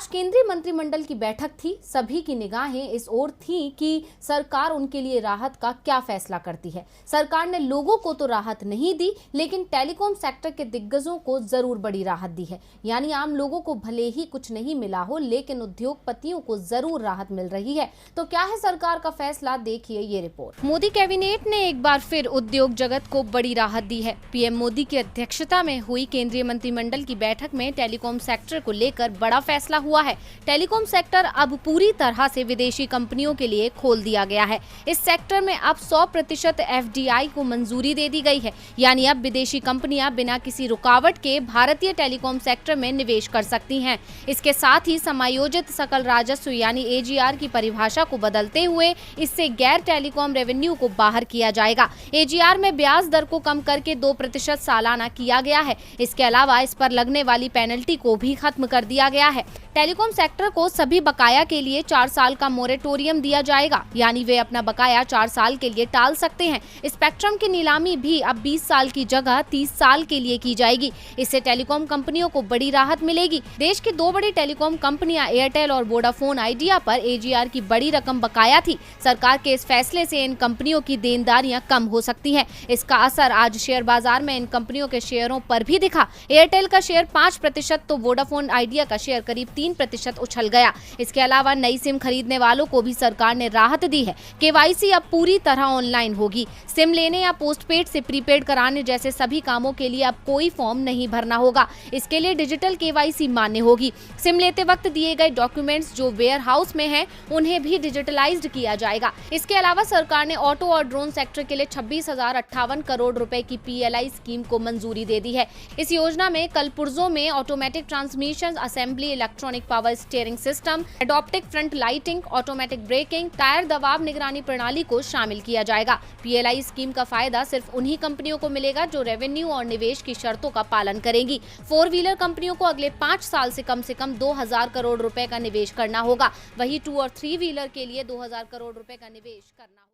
आज केंद्रीय मंत्रिमंडल की बैठक थी। सभी की निगाहें इस ओर थीं कि सरकार उनके लिए राहत का क्या फैसला करती है। सरकार ने लोगों को तो राहत नहीं दी, लेकिन टेलीकॉम सेक्टर के दिग्गजों को जरूर बड़ी राहत दी है। यानी आम लोगों को भले ही कुछ नहीं मिला हो, लेकिन उद्योगपतियों को जरूर राहत मिल रही है। तो क्या है सरकार का फैसला, देखिए ये रिपोर्ट। मोदी कैबिनेट ने एक बार फिर उद्योग जगत को बड़ी राहत दी है। पीएम मोदी की अध्यक्षता में हुई केंद्रीय मंत्रिमंडल की बैठक में टेलीकॉम सेक्टर को लेकर बड़ा फैसला हुआ है। टेलीकॉम सेक्टर अब पूरी तरह से विदेशी कंपनियों के लिए खोल दिया गया है। इस सेक्टर में अब 100% एफडीआई को मंजूरी दे दी गई है। यानी अब विदेशी कंपनियां बिना किसी रुकावट के भारतीय टेलीकॉम सेक्टर में निवेश कर सकती हैं। इसके साथ ही समायोजित सकल राजस्व यानी एजीआर की परिभाषा को बदलते हुए इससे गैर टेलीकॉम रेवेन्यू को बाहर किया जाएगा। एजीआर में ब्याज दर को कम करके 2% सालाना किया गया है। इसके अलावा इस पर लगने वाली पेनल्टी को भी खत्म कर दिया गया है। टेलीकॉम सेक्टर को सभी बकाया के लिए 4 साल का मोरेटोरियम दिया जाएगा। यानी वे अपना बकाया 4 साल के लिए टाल सकते हैं। स्पेक्ट्रम की नीलामी भी अब 20 साल की जगह 30 साल के लिए की जाएगी। इससे टेलीकॉम कंपनियों को बड़ी राहत मिलेगी। देश की 2 बड़ी टेलीकॉम कंपनियां एयरटेल और वोडाफोन आइडिया पर एजीआर की बड़ी रकम बकाया थी। सरकार के इस फैसले से इन कंपनियों की देनदारियां कम हो सकती हैं। इसका असर आज शेयर बाजार में इन कंपनियों के शेयरों पर भी दिखा। एयरटेल का शेयर 5%, तो वोडाफोन आइडिया का शेयर करीब 3% उछल गया। इसके अलावा नई सिम खरीदने वालों को भी सरकार ने राहत दी है। केवाईसी अब पूरी तरह ऑनलाइन होगी। सिम लेने या पोस्टपेड से प्रीपेड कराने जैसे सभी कामों के लिए अब कोई फॉर्म नहीं भरना होगा। इसके लिए डिजिटल केवाईसी मान्य होगी। सिम लेते वक्त दिए गए डॉक्यूमेंट्स जो वेयर हाउस में हैं, उन्हें भी डिजिटलाइज्ड किया जाएगा। इसके अलावा सरकार ने ऑटो और ड्रोन सेक्टर के लिए 26,058 करोड़ रुपए की पीएलआई स्कीम को मंजूरी दे दी है। इस योजना में कलपुर्जों में automatic transmission assembly, electronic power steering system, adaptive front lighting, automatic braking, tyre दबाव निगरानी प्रणाली को शामिल किया जाएगा। पीएलआई स्कीम का फायदा सिर्फ उन्हीं कंपनियों को मिलेगा जो रेवेन्यू और निवेश की शर्तों का पालन करेंगी। 4 व्हीलर कंपनियों को अगले 5 साल से कम 2,000 करोड़ रुपए का निवेश करना होगा। वहीं 2 और 3 व्हीलर के लिए 2,000 करोड़ रुपए का निवेश करना होगा।